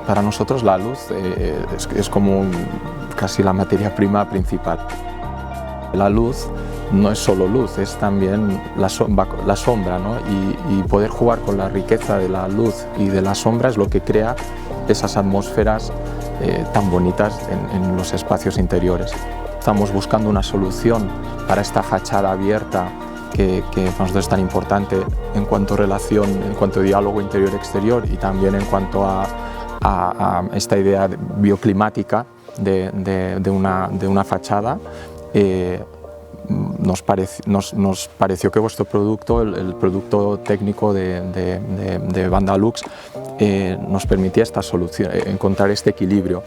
Para nosotros la luz es como casi la materia prima principal. La luz no es solo luz, es también la sombra, ¿no? Y poder jugar con la riqueza de la luz y de la sombra es lo que crea esas atmósferas tan bonitas en los espacios interiores. Estamos buscando una solución para esta fachada abierta que para nosotros es tan importante en cuanto a relación, en cuanto a diálogo interior-exterior y también en cuanto a esta idea bioclimática de una fachada. Nos pareció que vuestro producto, el producto técnico de Vandalux, nos permitía esta solución, encontrar este equilibrio.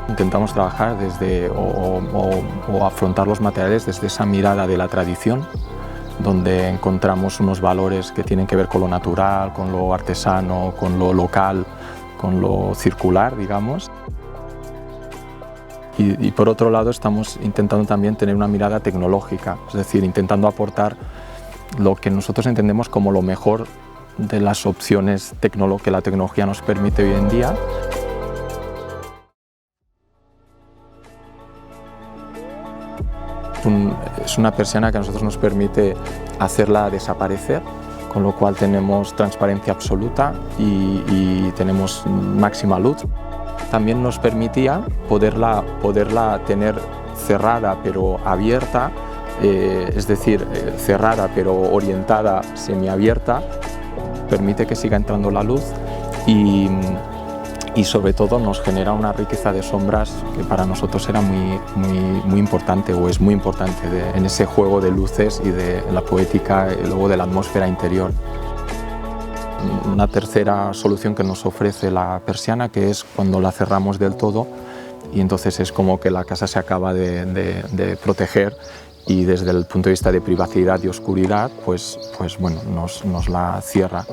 Intentamos trabajar desde, o afrontar los materiales desde esa mirada de la tradición, donde encontramos unos valores que tienen que ver con lo natural, con lo artesano, con lo local, con lo circular, digamos. Y por otro lado estamos intentando también tener una mirada tecnológica, es decir, intentando aportar lo que nosotros entendemos como lo mejor de las opciones que la tecnología nos permite hoy en día. Es una persiana que a nosotros nos permite hacerla desaparecer, con lo cual tenemos transparencia absoluta y tenemos máxima luz. También nos permitía poderla tener cerrada pero abierta, es decir, cerrada pero orientada, semiabierta, permite que siga entrando la luz y sobre todo nos genera una riqueza de sombras que para nosotros era muy importante, o es muy importante en ese juego de luces y de la poética y luego de la atmósfera interior. Una tercera solución que nos ofrece la persiana, que es cuando la cerramos del todo y entonces es como que la casa se acaba de proteger y desde el punto de vista de privacidad y oscuridad pues bueno, nos la cierra.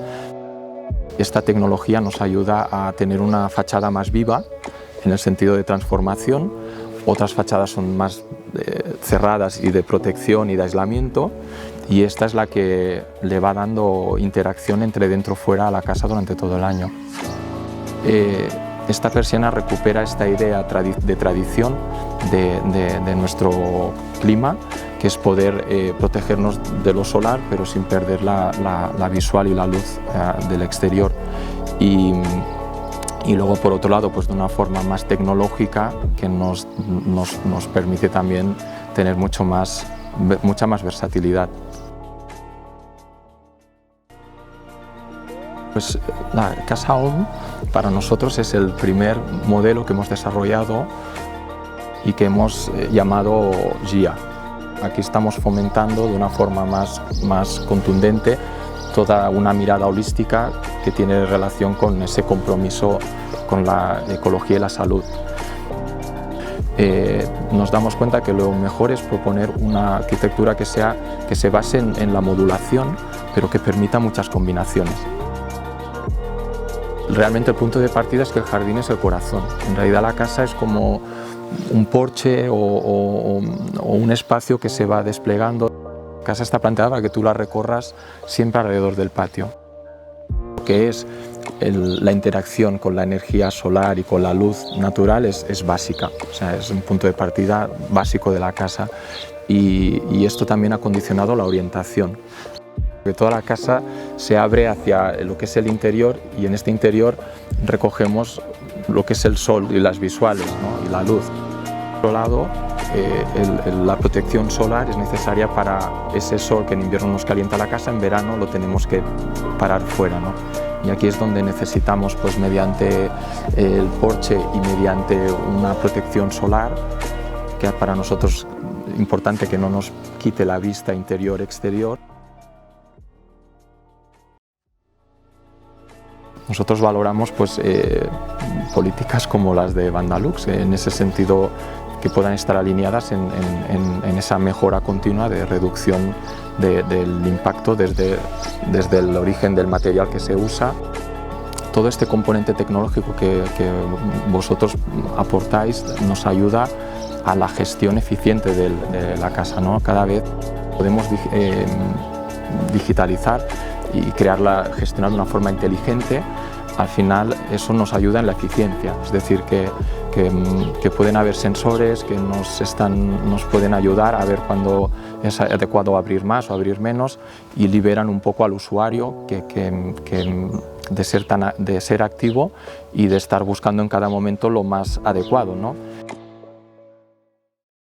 Esta tecnología nos ayuda a tener una fachada más viva en el sentido de transformación. Otras fachadas son más cerradas y de protección y de aislamiento, y esta es la que le va dando interacción entre dentro y fuera a la casa durante todo el año. Esta persiana recupera esta idea de tradición de nuestro clima, que es poder protegernos de lo solar pero sin perder la visual y la luz del exterior. Y luego, por otro lado, pues de una forma más tecnológica que nos permite también tener mucha más versatilidad. Pues la Casa Hom para nosotros es el primer modelo que hemos desarrollado y que hemos llamado GIA. Aquí estamos fomentando de una forma más contundente toda una mirada holística que tiene relación con ese compromiso con la ecología y la salud. Nos damos cuenta que lo mejor es proponer una arquitectura que se base en la modulación, pero que permita muchas combinaciones. Realmente el punto de partida es que el jardín es el corazón. En realidad la casa es como un porche o un espacio que se va desplegando. La casa está planteada para que tú la recorras siempre alrededor del patio. Lo que es la interacción con la energía solar y con la luz natural es básica, o sea, es un punto de partida básico de la casa, y esto también ha condicionado la orientación. Que toda la casa se abre hacia lo que es el interior, y en este interior recogemos lo que es el sol y las visuales, ¿no? Y la luz. Por otro lado, la protección solar es necesaria para ese sol que en invierno nos calienta la casa, en verano lo tenemos que parar fuera, ¿no? Y aquí es donde necesitamos, pues mediante el porche y mediante una protección solar, que para nosotros es importante que no nos quite la vista interior-exterior. Nosotros valoramos pues, políticas como las de Vandalux, en ese sentido que puedan estar alineadas en esa mejora continua de reducción del impacto desde el origen del material que se usa. Todo este componente tecnológico que vosotros aportáis nos ayuda a la gestión eficiente de la casa, ¿no? Cada vez podemos digitalizar y gestionar de una forma inteligente, al final eso nos ayuda en la eficiencia, es decir, que pueden haber sensores que nos pueden ayudar a ver cuándo es adecuado abrir más o abrir menos, y liberan un poco al usuario de ser activo y de estar buscando en cada momento lo más adecuado, ¿no?